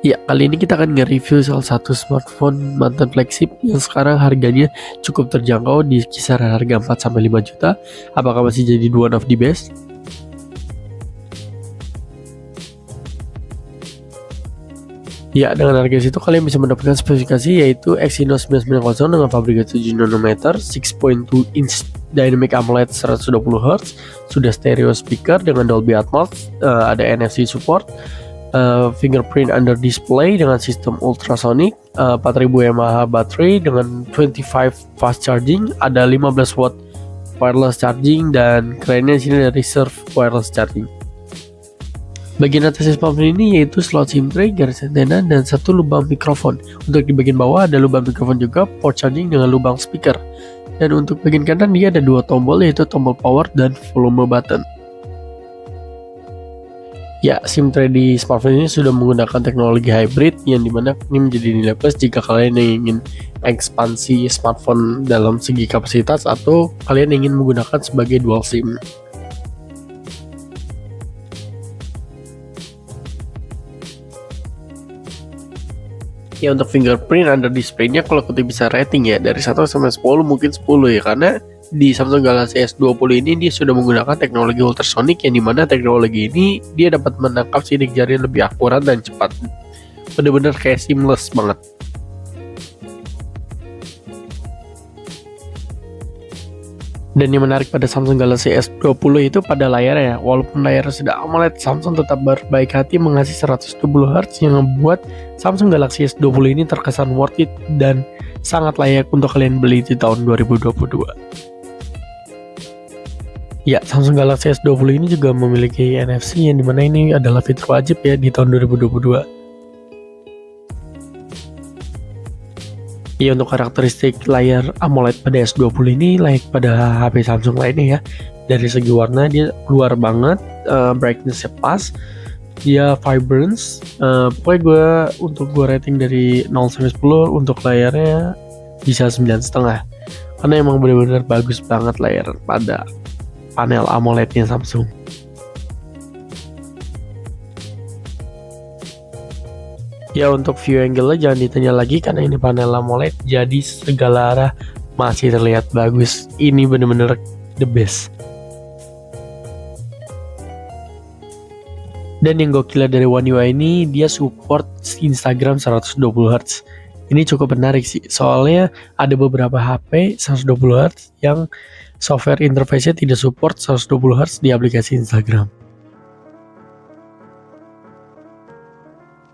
Ya, kali ini kita akan nge-review salah satu smartphone mantan flagship yang sekarang harganya cukup terjangkau di kisaran harga 4-5 juta. Apakah masih jadi one of the best? Ya, dengan harga situ kalian bisa mendapatkan spesifikasi yaitu Exynos 990 dengan fabrikasi 7 nanometer, 6.2 inch Dynamic AMOLED 120Hz, sudah stereo speaker dengan Dolby Atmos, ada NFC support, fingerprint under display dengan sistem ultrasonic, 4000 mAh baterai dengan 25 fast charging, ada 15 watt wireless charging, dan kerennya di sini ada reserve wireless charging. Bagian atas smartphone ini yaitu slot SIM tray, garis antena, dan satu lubang mikrofon. Untuk di bagian bawah ada lubang mikrofon juga, port charging dengan lubang speaker. Dan untuk bagian kanan dia ada dua tombol yaitu tombol power dan volume button. Ya, SIM tray di smartphone ini sudah menggunakan teknologi hybrid yang dimana ini menjadi nilai plus jika kalian ingin ekspansi smartphone dalam segi kapasitas atau kalian ingin menggunakan sebagai dual SIM. Ya, untuk fingerprint under display-nya kalau kita bisa rating ya dari 1 sampai 10 mungkin 10 ya, karena di Samsung Galaxy S20 ini dia sudah menggunakan teknologi ultrasonic yang dimana teknologi ini dia dapat menangkap sidik jari lebih akurat dan cepat. Bener-bener kayak seamless banget. Dan yang menarik pada Samsung Galaxy S20 itu pada layarnya, walaupun layarnya sudah AMOLED, Samsung tetap berbaik hati mengasih 120Hz yang membuat Samsung Galaxy S20 ini terkesan worth it dan sangat layak untuk kalian beli di tahun 2022. Ya, Samsung Galaxy S20 ini juga memiliki NFC yang dimana ini adalah fitur wajib ya di tahun 2022. Ya, untuk karakteristik layar AMOLED pada S20 ini layak pada HP Samsung lainnya ya. Dari segi warna dia keluar banget, brightness-nya pas, dia vibrance. Pokoknya untuk gue rating dari 0 sampai 10 untuk layarnya bisa 9,5. Karena emang benar-benar bagus banget layar pada panel AMOLED-nya Samsung. Ya, untuk view angle-nya jangan ditanya lagi karena ini panel AMOLED jadi segala arah masih terlihat bagus. Ini bener-bener the best. Dan yang gokil dari One UI ini dia support Instagram 120Hz. Ini cukup menarik sih, soalnya ada beberapa HP 120Hz yang software interface-nya tidak support 120Hz di aplikasi Instagram.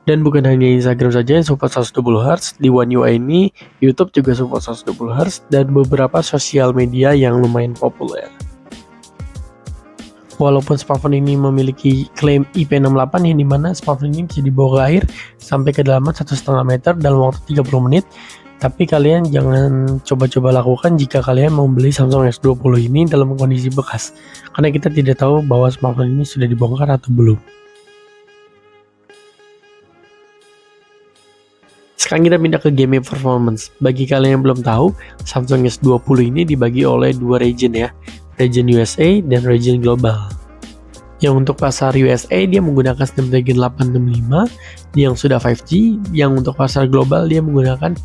Dan bukan hanya Instagram saja yang support 120Hz, di One UI ini YouTube juga support 120Hz dan beberapa sosial media yang lumayan populer. Walaupun smartphone ini memiliki klaim IP68 yang dimana smartphone ini bisa dibawa ke air sampai kedalaman 1,5 meter dalam waktu 30 menit, tapi kalian jangan coba-coba lakukan jika kalian membeli Samsung S20 ini dalam kondisi bekas, karena kita tidak tahu bahwa smartphone ini sudah dibongkar atau belum. Sekarang kita pindah ke gaming performance. Bagi kalian yang belum tahu, Samsung S20 ini dibagi oleh dua region ya, region USA dan region global. Yang untuk pasar USA dia menggunakan Snapdragon 865 yang sudah 5G, yang untuk pasar global dia menggunakan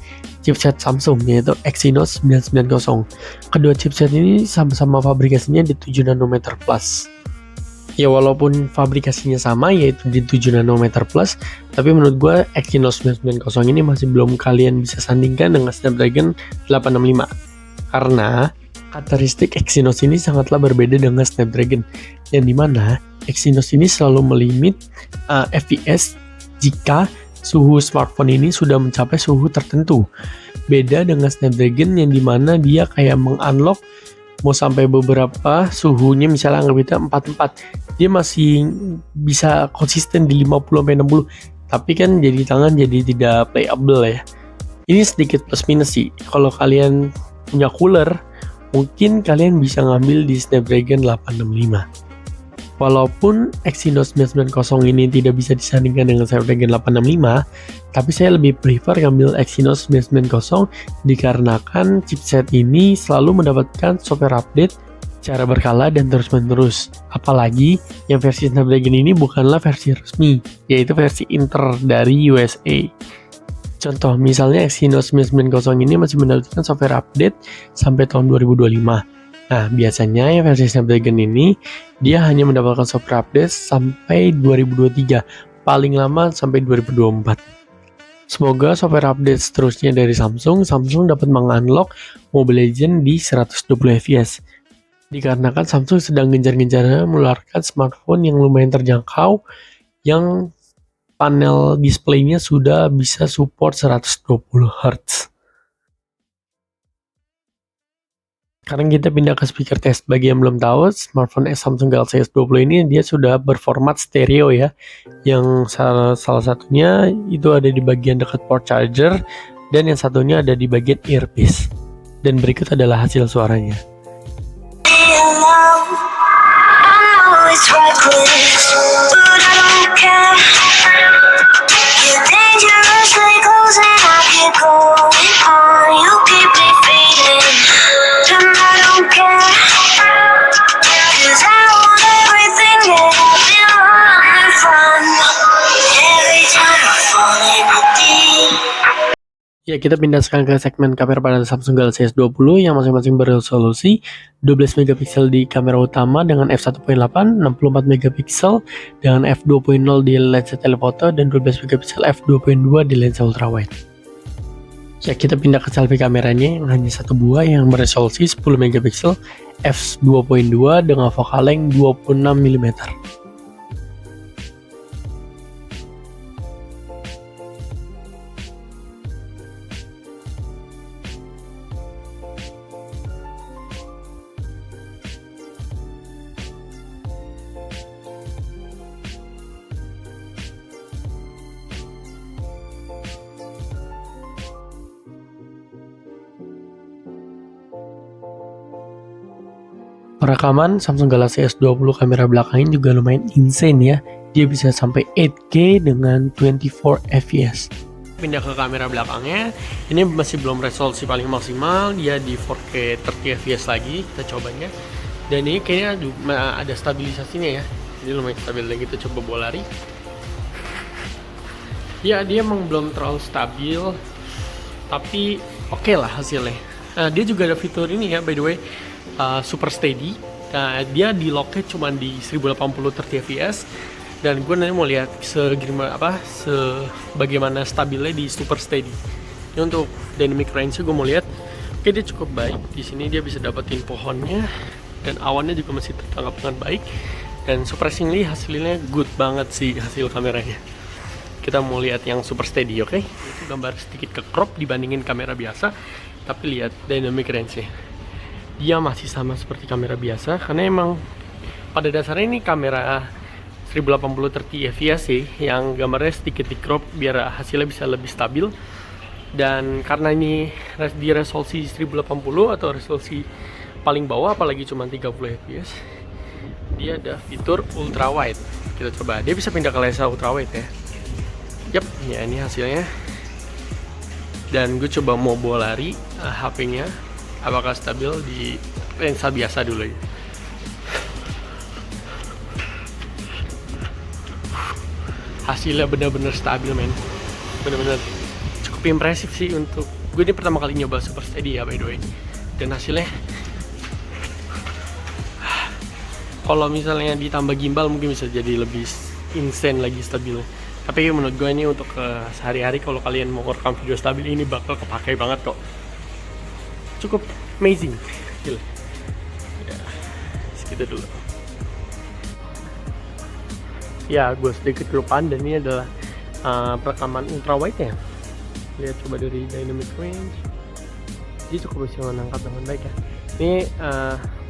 chipset Samsung yaitu Exynos 990. Kedua chipset ini sama-sama fabrikasinya di 7 nanometer plus. Ya, walaupun fabrikasinya sama yaitu di 7 nanometer plus, tapi menurut gue Exynos 990 ini masih belum kalian bisa sandingkan dengan Snapdragon 865 karena karakteristik Exynos ini sangatlah berbeda dengan Snapdragon, yang dimana Exynos ini selalu melimit FPS jika suhu smartphone ini sudah mencapai suhu tertentu. Beda dengan Snapdragon yang dimana dia kayak mengunlock mau sampai beberapa suhunya, misalnya anggap kita 44, dia masih bisa konsisten di 50-60, tapi kan jadi tangan jadi tidak playable ya. Ini sedikit plus minus sih. Kalau kalian punya cooler, mungkin kalian bisa ngambil di Snapdragon 865. Walaupun Exynos 990 ini tidak bisa disandingkan dengan Snapdragon 865, tapi saya lebih prefer ngambil Exynos 990 dikarenakan chipset ini selalu mendapatkan software update secara berkala dan terus-menerus. Apalagi yang versi Snapdragon ini bukanlah versi resmi, yaitu versi inter dari USA. Contoh, misalnya Exynos 990 ini masih mendapatkan software update sampai tahun 2025. Nah, biasanya yang versi Snapdragon ini, dia hanya mendapatkan software update sampai 2023, paling lama sampai 2024. Semoga software update seterusnya dari Samsung dapat mengunlock Mobile Legends di 120 fps. Dikarenakan Samsung sedang gencar-gencarnya mengeluarkan smartphone yang lumayan terjangkau, yang panel displaynya sudah bisa support 120 Hz. Sekarang kita pindah ke speaker test. Bagi yang belum tahu, smartphone Samsung Galaxy S20 ini dia sudah berformat stereo ya. Yang salah satunya itu ada di bagian dekat port charger, dan yang satunya ada di bagian earpiece. Dan berikut adalah hasil suaranya. Ya, kita pindah sekarang ke segmen kamera pada Samsung Galaxy S20 yang masing-masing beresolusi 12 megapiksel di kamera utama dengan f1.8, 64 megapiksel dengan f2.0 di lensa telefoto, dan 12 megapiksel f2.2 di lensa ultrawide. Ya, kita pindah ke selfie kameranya yang hanya satu buah yang beresolusi 10 megapiksel f2.2 dengan focal length 26 mm. Perekaman Samsung Galaxy S20 kamera belakangnya juga lumayan insane ya. Dia bisa sampai 8K dengan 24 fps. Pindah ke kamera belakangnya, ini masih belum resolusi paling maksimal, dia di 4K 30 fps lagi, kita cobanya. Dan ini kayaknya ada stabilisasinya ya, jadi lumayan stabil. Dan kita coba bawa lari. Ya, dia emang belum terlalu stabil, tapi oke lah hasilnya. Dia juga ada fitur ini ya, by the way, super steady. Dia di locknya cuma di 1080 30 fps, dan gue nanti mau lihat sebagaimana stabilnya di super steady. Ini untuk dynamic range gue mau lihat. Oke, dia cukup baik. Di sini dia bisa dapetin pohonnya, dan awannya juga masih tertangkap dengan baik. Dan surprisingly hasilnya good banget sih hasil kameranya. Kita mau lihat yang super steady, oke? Itu gambar sedikit ke crop dibandingin kamera biasa, tapi lihat dynamic range-nya. Dia masih sama seperti kamera biasa, karena emang pada dasarnya ini kamera 1080 30 fps sih, yang gambarnya sedikit di crop biar hasilnya bisa lebih stabil. Dan karena ini di resolusi 1080 atau resolusi paling bawah, apalagi cuma 30 fps, dia ada fitur ultra wide. Kita coba, dia bisa pindah ke lensa ultra wide ya. Yap, ya ini hasilnya. Dan gue coba mau bawa lari HP-nya, apakah stabil di lensa biasa dulu ya. Hasilnya benar-benar stabil men, benar-benar cukup impresif sih. Untuk gue ini pertama kali nyoba super steady ya by the way. Dan hasilnya kalau misalnya ditambah gimbal mungkin bisa jadi lebih insane lagi stabilnya. Tapi menurut gue ini untuk sehari-hari kalau kalian mau rekam video stabil ini bakal kepakai banget kok. Cukup amazing. Gila. Ya, segitu dulu. Ya, gue sedikit kelupaan, dan ini adalah perekaman ultra wide nya. Lihat coba dari dynamic range. Jadi cukup bisa menangkap dengan baik ya. Ini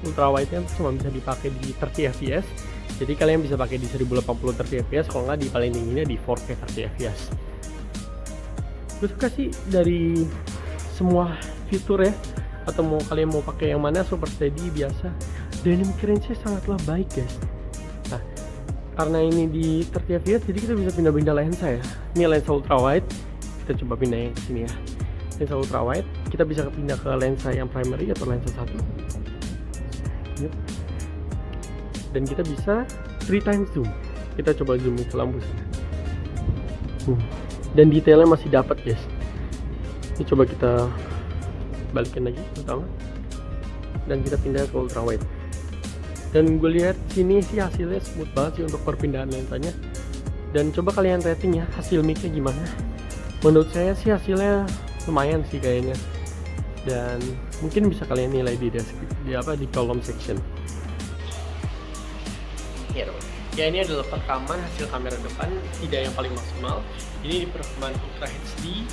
ultra wide nya cuma bisa dipakai di 30 fps. Jadi kalian bisa pakai di 1080 30 fps, kalau nggak di paling tingginya di 4K 30 fps. Gue suka sih dari semua fitur ya, atau mau kalian mau pakai yang mana, super steady, biasa, dynamic range-nya sangatlah baik guys. Nah, karena ini di 30 fps, jadi kita bisa pindah-pindah lensa ya. Ini lensa ultra wide, kita coba pindahin ke sini ya. Lensa ultra wide, kita bisa pindah ke lensa yang primary atau lensa 1. Yuk. dan kita bisa 3 times zoom. Kita coba zoom ke lampu sana. Dan detailnya masih dapat guys. Ini coba kita balikin lagi pertama, dan kita pindah ke ultra wide. Dan gue lihat sini sih hasilnya smooth banget sih untuk perpindahan lensanya. Dan coba kalian rating ya hasil mic-nya gimana. Menurut saya sih hasilnya lumayan sih kayaknya. Dan mungkin bisa kalian nilai di kolom section. Ya ini adalah perekaman hasil kamera depan, tidak yang paling maksimal. Ini di perekaman Ultra HD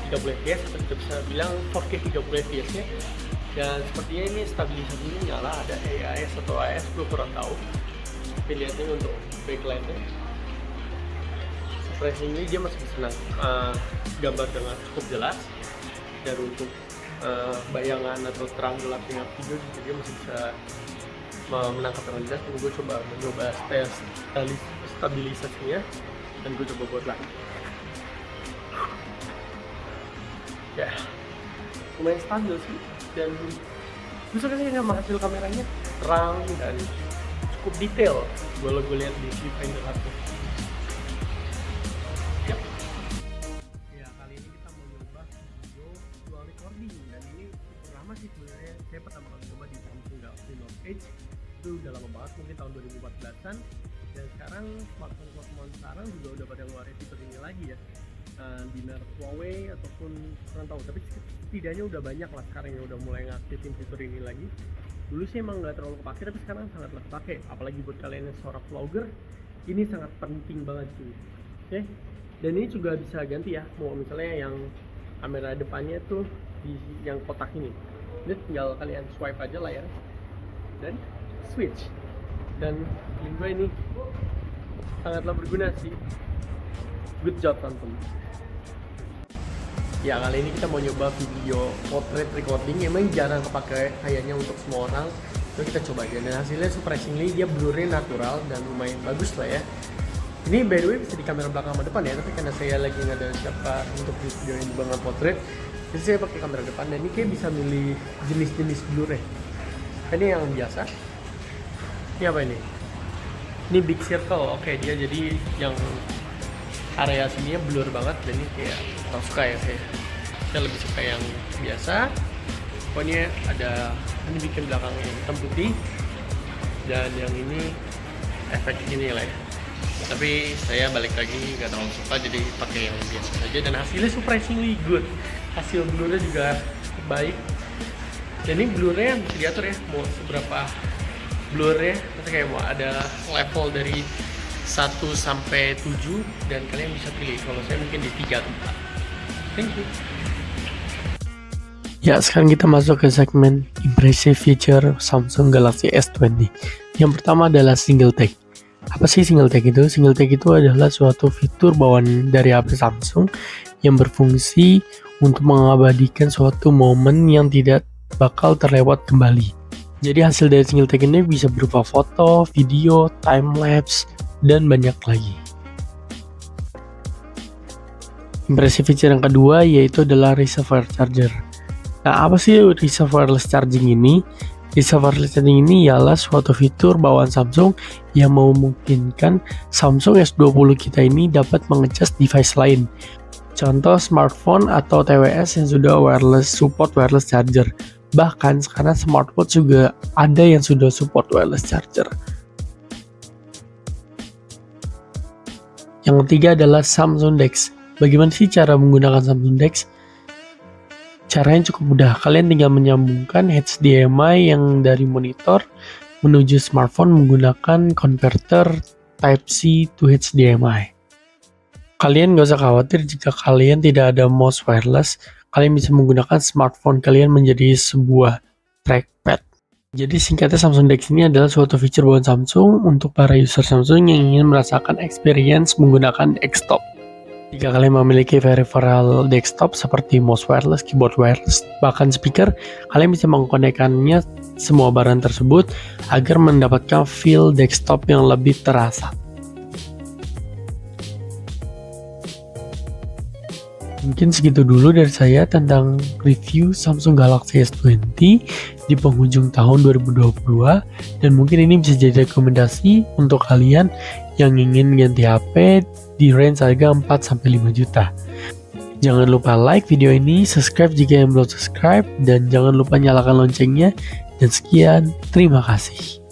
30 fps, atau kita bisa bilang 4K 30 fps nya. Dan sepertinya ini stabilisasinya nyala, ada AIS atau AS, gue kurang tahu. Tapi lihatnya untuk backlight-nya, surprisingly dia masih bisa gambar dengan cukup jelas. Dan untuk bayangan atau terang gelapnya video juga dia masih bisa menangkap dengan jelas. Dan gue coba mencoba stabilisasinya, dan gue coba buat lagi. Ya, lumayan stabil sih, dan gue suka sih sama hasil kameranya, terang dan cukup detail. Kalau gue lihat di viewfinder aku. Yap. Ya, kali ini kita mau coba video dual recording, dan ini pertama sih sebenarnya saya pertama kali coba di Samsung Galaxy Note 8. Itu udah lama banget, mungkin tahun 2014an. Dan sekarang smartphone sekarang juga udah pada ngeluarin fitur ini lagi ya, di merek Huawei ataupun kurang tahu, tapi setidaknya udah banyak lah sekarang yang udah mulai ngaktifin fitur ini lagi. Dulu sih emang nggak terlalu kepake, tapi sekarang sangat kepake, apalagi buat kalian yang seorang vlogger, ini sangat penting banget cuy. Oke, dan ini juga bisa ganti ya, mau misalnya yang kamera depannya tuh di yang kotak ini tinggal kalian swipe aja layar dan switch. Dan menurut gue ini sangatlah berguna sih. Good job Samsung. Ya, kali ini kita mau nyoba video portrait recording. Emang jarang kepake kayaknya untuk semua orang. Jadi kita coba aja. Dan hasilnya surprisingly dia blurnya natural dan lumayan bagus lah ya. Ini by the way bisa di kamera belakang sama depan ya, tapi karena saya lagi nggak ada siapa untuk video ini dengan portrait, jadi saya pakai kamera depan. Dan ini kayak bisa milih jenis-jenis blurnya. Ini yang biasa. Ini apa ini? Ini big circle. Oke, dia jadi yang area sininya blur banget, dan ini kayak kurang suka ya saya lebih suka yang biasa. Pokoknya ada ini bikin belakangnya hitam putih, dan yang ini efek ini lah ya. Tapi saya balik lagi nggak terlalu suka, jadi pakai yang biasa saja. Dan hasilnya surprisingly good, hasil blurnya juga baik. Dan ini blurnya bisa diatur ya, mau seberapa blurnya, nanti kayak mau ada level dari 1 sampai 7, dan kalian bisa pilih. Kalau saya mungkin di 3 atau 4. Thank you. Ya, sekarang kita masuk ke segmen impressive feature Samsung Galaxy S20. Yang pertama adalah single take. Apa sih single take itu? Single take itu adalah suatu fitur bawaan dari HP Samsung yang berfungsi untuk mengabadikan suatu momen yang tidak bakal terlewat kembali. Jadi hasil dari single take ini bisa berupa foto, video, time lapse, dan banyak lagi. Impressive feature yang kedua yaitu adalah reservoir charger. Nah, apa sih reservoir wireless charging ini? Reservoir wireless charging ini ialah suatu fitur bawaan Samsung yang memungkinkan Samsung S20 kita ini dapat mengecas device lain. Contoh smartphone atau TWS yang sudah support wireless charger. Bahkan sekarang smartwatch juga ada yang sudah support wireless charger. Yang ketiga adalah Samsung DeX. Bagaimana sih cara menggunakan Samsung DeX? Caranya cukup mudah. Kalian tinggal menyambungkan HDMI yang dari monitor menuju smartphone menggunakan converter Type-C to HDMI. Kalian gak usah khawatir jika kalian tidak ada mouse wireless. Kalian bisa menggunakan smartphone kalian menjadi sebuah trackpad. Jadi singkatnya, Samsung DeX ini adalah suatu fitur bawaan Samsung untuk para user Samsung yang ingin merasakan experience menggunakan desktop. Jika kalian memiliki peripheral desktop seperti mouse wireless, keyboard wireless, bahkan speaker, kalian bisa mengkonekkannya semua barang tersebut agar mendapatkan feel desktop yang lebih terasa. Mungkin segitu dulu dari saya tentang review Samsung Galaxy S20 di penghujung tahun 2022, dan mungkin ini bisa jadi rekomendasi untuk kalian yang ingin ganti HP di range harga 4-5 juta. Jangan lupa like video ini, subscribe jika yang belum subscribe, dan jangan lupa nyalakan loncengnya. Dan sekian, terima kasih.